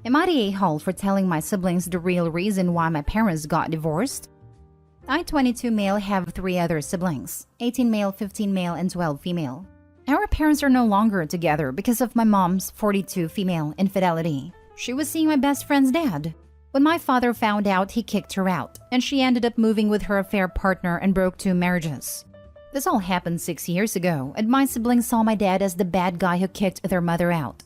Am I the a-hole for telling my siblings the real reason why my parents got divorced? I, 22 male, have 3 other siblings, 18 male, 15 male, and 12 female. Our parents are no longer together because of my mom's 42 female infidelity. She was seeing my best friend's dad. When my father found out, he kicked her out, and she ended up moving with her affair partner and broke 2 marriages. This all happened 6 years ago, and my siblings saw my dad as the bad guy who kicked their mother out.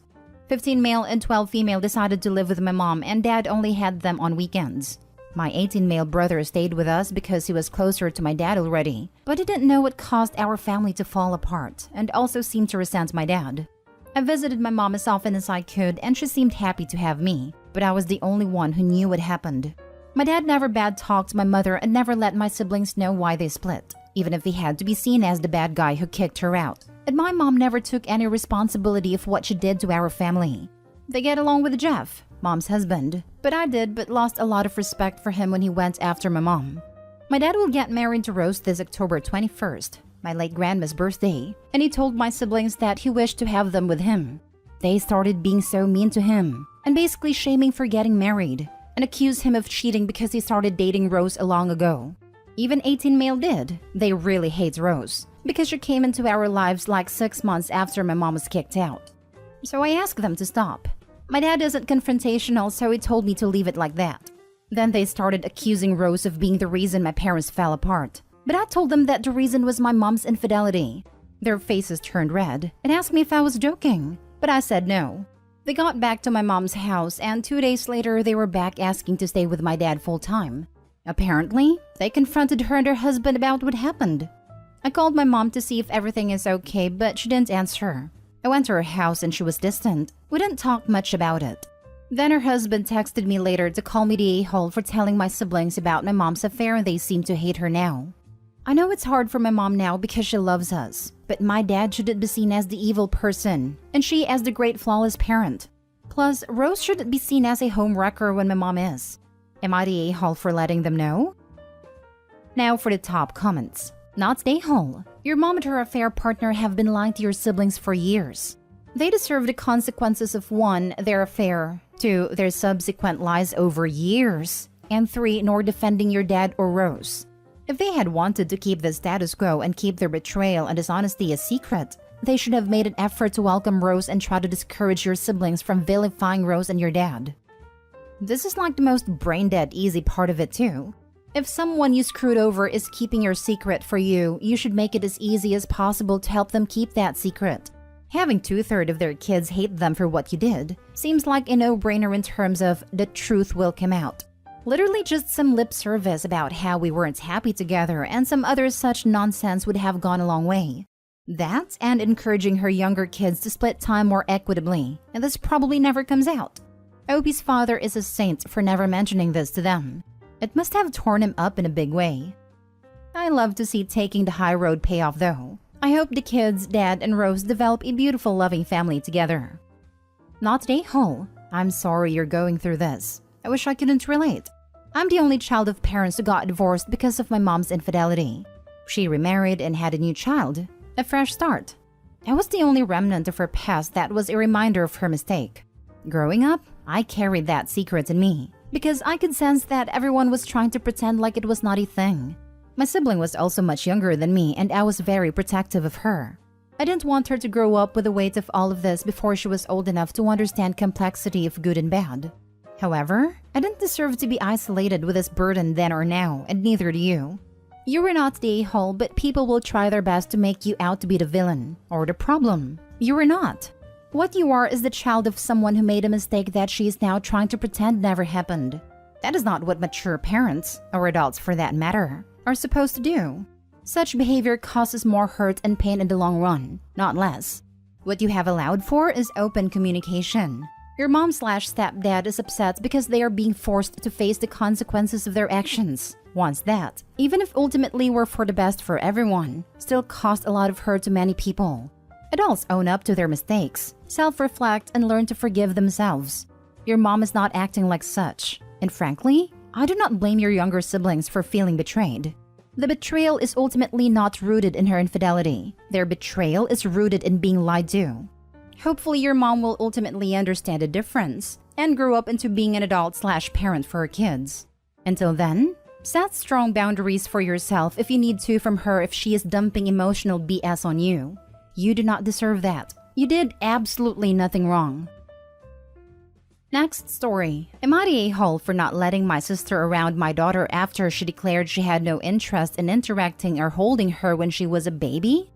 15 male and 12 female decided to live with my mom, and dad only had them on weekends. My 18 male brother stayed with us because he was closer to my dad already, but he didn't know what caused our family to fall apart, and also seemed to resent my dad. I visited my mom as often as I could, and she seemed happy to have me, but I was the only one who knew what happened. My dad never bad-talked my mother and never let my siblings know why they split, even if he had to be seen as the bad guy who kicked her out. And my mom never took any responsibility of what she did to our family. They get along with Jeff, mom's husband, but I did but lost a lot of respect for him when he went after my mom. My dad will get married to Rose this October 21st, my late grandma's birthday, and he told my siblings that he wished to have them with him. They started being so mean to him, and basically shaming for getting married, and accused him of cheating because he started dating Rose long ago. Even 18 male did. They really hate Rose, because she came into our lives like 6 months after my mom was kicked out. So I asked them to stop. My dad isn't confrontational, so he told me to leave it like that. Then they started accusing Rose of being the reason my parents fell apart. But I told them that the reason was my mom's infidelity. Their faces turned red and asked me if I was joking, but I said no. They got back to my mom's house, and 2 days later they were back asking to stay with my dad full-time. Apparently, they confronted her and her husband about what happened. I called my mom to see if everything is okay, but she didn't answer. I went to her house and she was distant. We didn't talk much about it. Then her husband texted me later to call me the a-hole for telling my siblings about my mom's affair, and they seem to hate her now. I know it's hard for my mom now because she loves us, but my dad shouldn't be seen as the evil person, and she as the great flawless parent. Plus, Rose shouldn't be seen as a home wrecker when my mom is. Am I the a-hole for letting them know? Now for the top comments. Not the a-hole. Your mom and her affair partner have been lying to your siblings for years. They deserve the consequences of 1, their affair, 2, their subsequent lies over years, and 3, nor defending your dad or Rose. If they had wanted to keep the status quo and keep their betrayal and dishonesty a secret, they should have made an effort to welcome Rose and try to discourage your siblings from vilifying Rose and your dad. This is like the most brain-dead easy part of it too. If someone you screwed over is keeping your secret for you, you should make it as easy as possible to help them keep that secret. Having 2/3 of their kids hate them for what you did seems like a no-brainer in terms of the truth will come out. Literally just some lip service about how we weren't happy together and some other such nonsense would have gone a long way. That and encouraging her younger kids to split time more equitably, and this probably never comes out. Opie's father is a saint for never mentioning this to them. It must have torn him up in a big way. I love to see taking the high road pay off though. I hope the kids, dad, and Rose develop a beautiful loving family together. Not the a-hole. I'm sorry you're going through this. I wish I couldn't relate. I'm the only child of parents who got divorced because of my mom's infidelity. She remarried and had a new child. A fresh start. I was the only remnant of her past that was a reminder of her mistake. Growing up, I carried that secret in me because I could sense that everyone was trying to pretend like it was not a thing. My sibling was also much younger than me, and I was very protective of her. I didn't want her to grow up with the weight of all of this before she was old enough to understand complexity of good and bad. However, I didn't deserve to be isolated with this burden then or now, and neither do you. You were not the a-hole, but people will try their best to make you out to be the villain or the problem. You were not. What you are is the child of someone who made a mistake that she is now trying to pretend never happened. That is not what mature parents, or adults for that matter, are supposed to do. Such behavior causes more hurt and pain in the long run, not less. What you have allowed for is open communication. Your mom/stepdad is upset because they are being forced to face the consequences of their actions. Once that, even if ultimately were for the best for everyone, still caused a lot of hurt to many people. Adults own up to their mistakes, self-reflect, and learn to forgive themselves. Your mom is not acting like such. And frankly, I do not blame your younger siblings for feeling betrayed. The betrayal is ultimately not rooted in her infidelity. Their betrayal is rooted in being lied to. Hopefully your mom will ultimately understand the difference and grow up into being an adult/parent for her kids. Until then, set strong boundaries for yourself if you need to from her if she is dumping emotional BS on you. You do not deserve that. You did absolutely nothing wrong. Next story. Am I the a-hole for not letting my sister around my daughter after she declared she had no interest in interacting or holding her when she was a baby?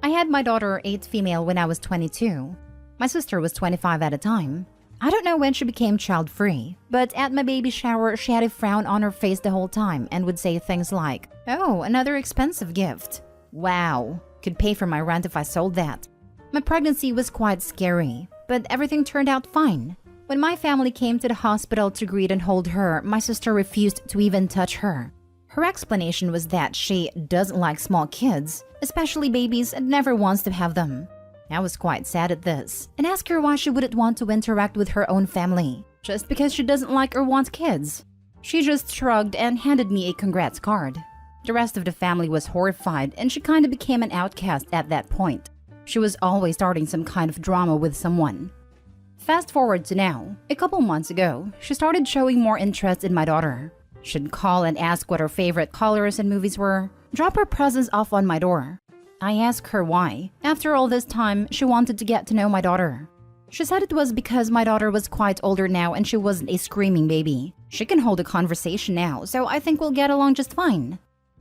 I had my daughter 8 female when I was 22. My sister was 25 at the time. I don't know when she became child-free, but at my baby shower, she had a frown on her face the whole time and would say things like, "Oh, another expensive gift. Wow, could pay for my rent if I sold that." My pregnancy was quite scary, but everything turned out fine. When my family came to the hospital to greet and hold her, my sister refused to even touch her. Her explanation was that she doesn't like small kids, especially babies, and never wants to have them. I was quite sad at this and asked her why she wouldn't want to interact with her own family, just because she doesn't like or want kids. She just shrugged and handed me a congrats card. The rest of the family was horrified and she kind of became an outcast at that point. She was always starting some kind of drama with someone. Fast forward to now. A couple months ago, she started showing more interest in my daughter. She'd call and ask what her favorite colors and movies were, drop her presents off on my door. I asked her why. After all this time, she wanted to get to know my daughter. She said it was because my daughter was quite older now and she wasn't a screaming baby. She can hold a conversation now, so I think we'll get along just fine.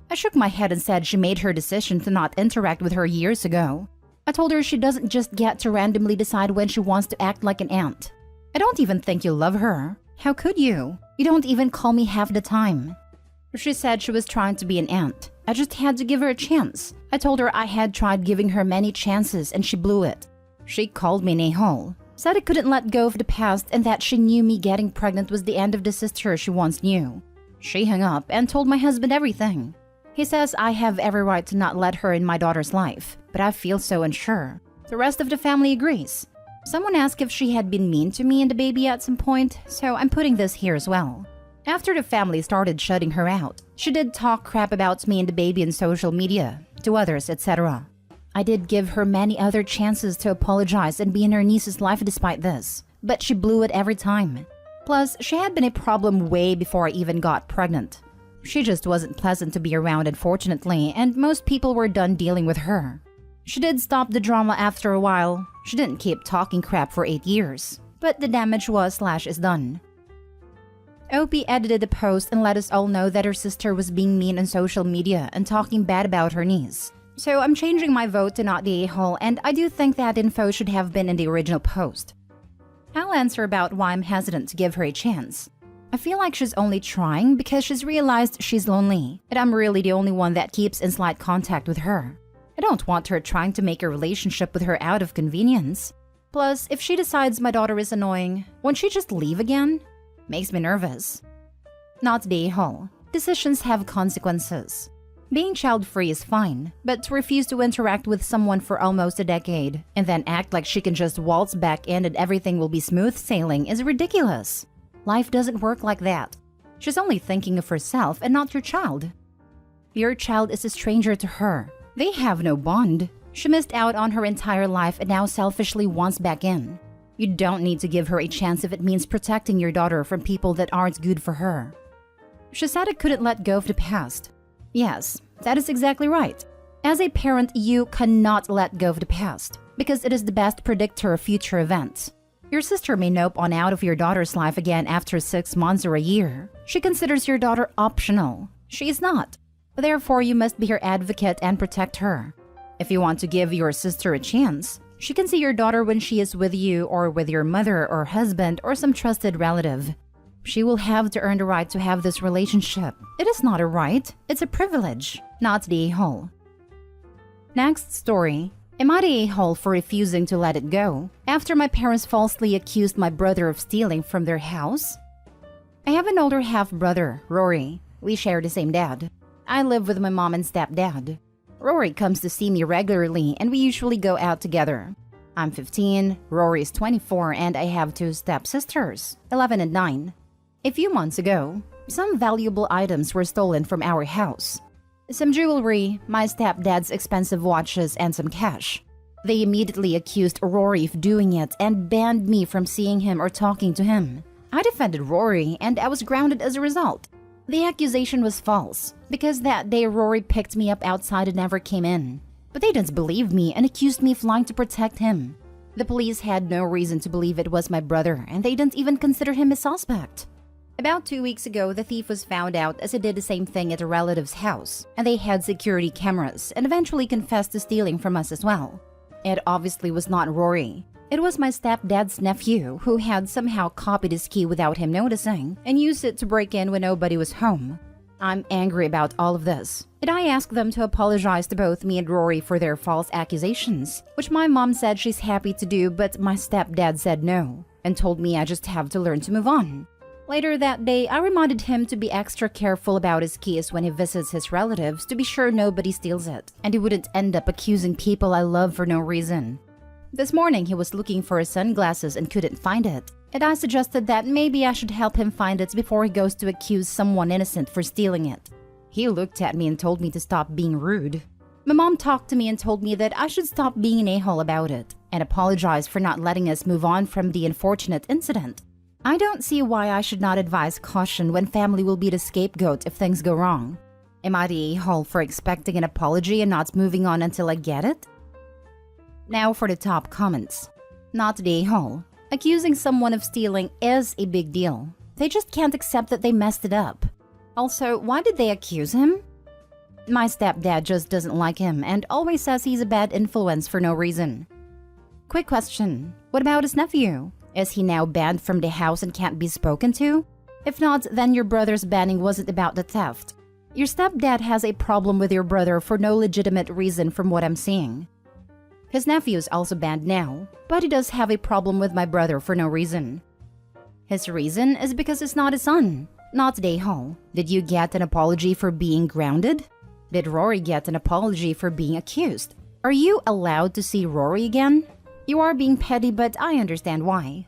I shook my head and said she made her decision to not interact with her years ago. I told her she doesn't just get to randomly decide when she wants to act like an aunt. I don't even think you love her. How could you? You don't even call me half the time. She said she was trying to be an aunt. I just had to give her a chance. I told her I had tried giving her many chances and she blew it. She called me an a-hole, said I couldn't let go of the past and that she knew me getting pregnant was the end of the sister she once knew. She hung up and told my husband everything. He says I have every right to not let her in my daughter's life, but I feel so unsure. The rest of the family agrees. Someone asked if she had been mean to me and the baby at some point, so I'm putting this here as well. After the family started shutting her out, she did talk crap about me and the baby in social media, to others, etc. I did give her many other chances to apologize and be in her niece's life despite this, but she blew it every time. Plus, she had been a problem way before I even got pregnant. She just wasn't pleasant to be around, unfortunately, and most people were done dealing with her. She did stop the drama after a while. She didn't keep talking crap for 8 years, but the damage was/is done. Opie edited the post and let us all know that her sister was being mean on social media and talking bad about her niece. So I'm changing my vote to not the a-hole, and I do think that info should have been in the original post. I'll answer about why I'm hesitant to give her a chance. I feel like she's only trying because she's realized she's lonely, and I'm really the only one that keeps in slight contact with her. I don't want her trying to make a relationship with her out of convenience. Plus, if she decides my daughter is annoying, won't she just leave again? Makes me nervous. Not the a-hole. Decisions have consequences. Being child-free is fine, but to refuse to interact with someone for almost a decade and then act like she can just waltz back in and everything will be smooth sailing is ridiculous. Life doesn't work like that. She's only thinking of herself and not your child. Your child is a stranger to her. They have no bond. She missed out on her entire life and now selfishly wants back in. You don't need to give her a chance if it means protecting your daughter from people that aren't good for her. She said I couldn't let go of the past. Yes, that is exactly right. As a parent, you cannot let go of the past because it is the best predictor of future events. Your sister may nope on out of your daughter's life again after 6 months or a year. She considers your daughter optional. She is not. Therefore, you must be her advocate and protect her. If you want to give your sister a chance, she can see your daughter when she is with you or with your mother or husband or some trusted relative. She will have to earn the right to have this relationship. It is not a right, it's a privilege, not the a-hole. Next story. Am I the a-hole for refusing to let it go after my parents falsely accused my brother of stealing from their house? I have an older half-brother, Rory. We share the same dad. I live with my mom and stepdad. Rory comes to see me regularly and we usually go out together. I'm 15, Rory is 24, and I have 2 stepsisters, 11 and 9. A few months ago, some valuable items were stolen from our house. Some jewelry, my stepdad's expensive watches, and some cash. They immediately accused Rory of doing it and banned me from seeing him or talking to him. I defended Rory and I was grounded as a result. The accusation was false because that day Rory picked me up outside and never came in. But they didn't believe me and accused me of lying to protect him. The police had no reason to believe it was my brother and they didn't even consider him a suspect. About 2 weeks ago, the thief was found out as he did the same thing at a relative's house, and they had security cameras and eventually confessed to stealing from us as well. It obviously was not Rory. It was my stepdad's nephew who had somehow copied his key without him noticing and used it to break in when nobody was home. I'm angry about all of this, and I asked them to apologize to both me and Rory for their false accusations, which my mom said she's happy to do, but my stepdad said no, and told me I just have to learn to move on. Later that day, I reminded him to be extra careful about his keys when he visits his relatives to be sure nobody steals it, and he wouldn't end up accusing people I love for no reason. This morning, he was looking for his sunglasses and couldn't find it, and I suggested that maybe I should help him find it before he goes to accuse someone innocent for stealing it. He looked at me and told me to stop being rude. My mom talked to me and told me that I should stop being an a-hole about it and apologize for not letting us move on from the unfortunate incident. I don't see why I should not advise caution when family will be the scapegoat if things go wrong. Am I the a-hole for expecting an apology and not moving on until I get it? Now for the top comments. Not the a-hole. Accusing someone of stealing is a big deal. They just can't accept that they messed it up. Also, why did they accuse him? My stepdad just doesn't like him and always says he's a bad influence for no reason. Quick question. What about his nephew? Is he now banned from the house and can't be spoken to? If not, then your brother's banning wasn't about the theft. Your stepdad has a problem with your brother for no legitimate reason from what I'm seeing. His nephew is also banned now, but he does have a problem with my brother for no reason. His reason is because it's not his son. Not the a-hole. Did you get an apology for being grounded? Did Rory get an apology for being accused? Are you allowed to see Rory again? You are being petty, but I understand why.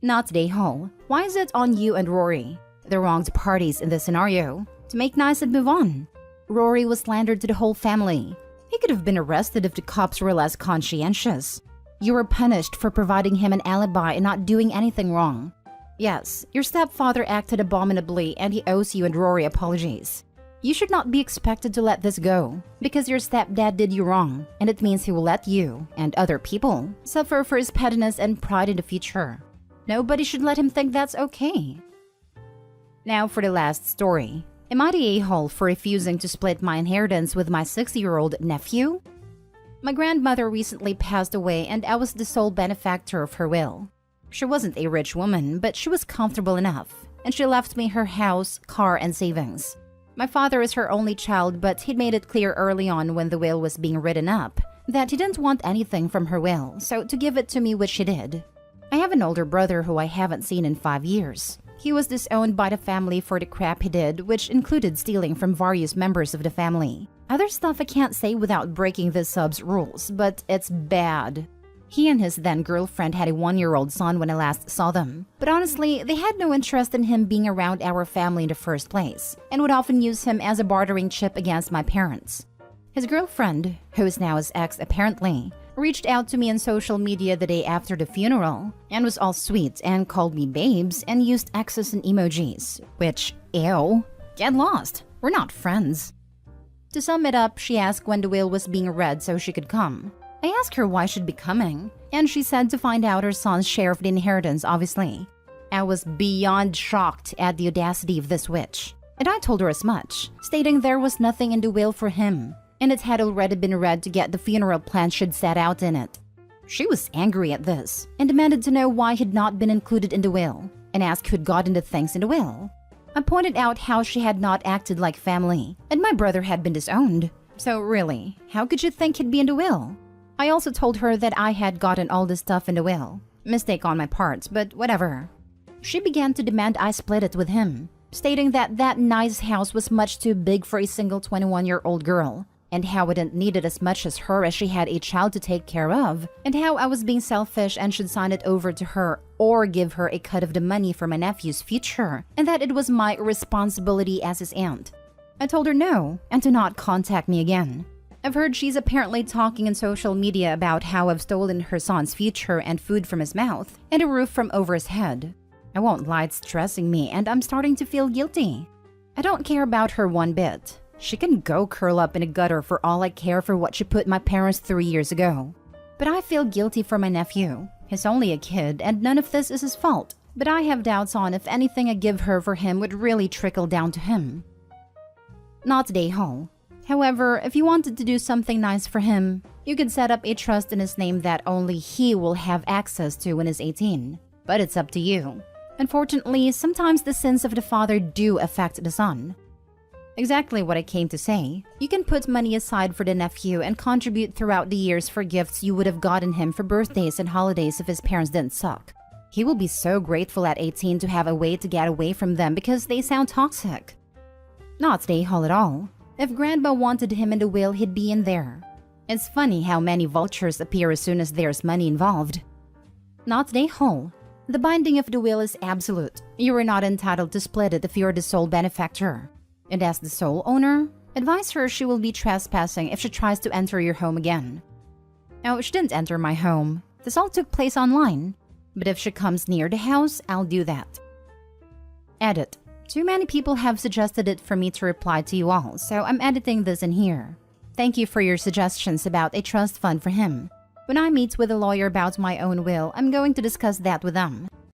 Not the a-hole. Why is it on you and Rory, the wronged parties in this scenario, to make nice and move on? Rory was slandered to the whole family. He could have been arrested if the cops were less conscientious. You were punished for providing him an alibi and not doing anything wrong. Yes, your stepfather acted abominably and he owes you and Rory apologies. You should not be expected to let this go, because your stepdad did you wrong, and it means he will let you, and other people, suffer for his pettiness and pride in the future. Nobody should let him think that's okay. Now for the last story. Am I the a-hole for refusing to split my inheritance with my 60-year-old nephew? My grandmother recently passed away and I was the sole benefactor of her will. She wasn't a rich woman, but she was comfortable enough, and she left me her house, car, and savings. My father is her only child, but he'd made it clear early on when the will was being written up that he didn't want anything from her will, so to give it to me, which he did. I have an older brother who I haven't seen in 5 years. He was disowned by the family for the crap he did, which included stealing from various members of the family. Other stuff I can't say without breaking the sub's rules, but it's bad. He and his then-girlfriend had a 1-year-old son when I last saw them. But honestly, they had no interest in him being around our family in the first place, and would often use him as a bartering chip against my parents. His girlfriend, who is now his ex apparently, reached out to me on social media the day after the funeral, and was all sweet and called me babes and used X's and emojis, which, ew, get lost, we're not friends. To sum it up, she asked when the will was being read so she could come. I asked her why she'd be coming, and she said to find out her son's share of the inheritance, obviously. I was beyond shocked at the audacity of this witch, and I told her as much, stating there was nothing in the will for him, and it had already been read to get the funeral plan she'd set out in it. She was angry at this, and demanded to know why he'd not been included in the will, and asked who'd gotten the things in the will. I pointed out how she had not acted like family, and my brother had been disowned. So really, how could you think he'd be in the will? I also told her that I had gotten all this stuff in the will. Mistake on my part, but whatever. She began to demand I split it with him, stating that that nice house was much too big for a single 21-year-old girl, and how I didn't need it as much as her as she had a child to take care of, and how I was being selfish and should sign it over to her or give her a cut of the money for my nephew's future, and that it was my responsibility as his aunt. I told her no, and to not contact me again. I've heard she's apparently talking on social media about how I've stolen her son's future and food from his mouth and a roof from over his head. I won't lie, it's stressing me and I'm starting to feel guilty. I don't care about her one bit. She can go curl up in a gutter for all I care for what she put my parents 3 years ago. But I feel guilty for my nephew. He's only a kid and none of this is his fault. But I have doubts on if anything I give her for him would really trickle down to him. Not today, Hall. However, if you wanted to do something nice for him, you could set up a trust in his name that only he will have access to when he's 18. But it's up to you. Unfortunately, sometimes the sins of the father do affect the son. Exactly what I came to say. You can put money aside for the nephew and contribute throughout the years for gifts you would have gotten him for birthdays and holidays if his parents didn't suck. He will be so grateful at 18 to have a way to get away from them because they sound toxic. Not today, Hall, at all. If Grandma wanted him in the will, he'd be in there. It's funny how many vultures appear as soon as there's money involved. Not today, Hall. The binding of the will is absolute. You are not entitled to split it if you're the sole benefactor. And as the sole owner, advise her she will be trespassing if she tries to enter your home again. Now, she didn't enter my home. This all took place online. But if she comes near the house, I'll do that. Edit. Too many people have suggested it for me to reply to you all, so I'm editing this in here. Thank you for your suggestions about a trust fund for him. When I meet with a lawyer about my own will, I'm going to discuss that with them.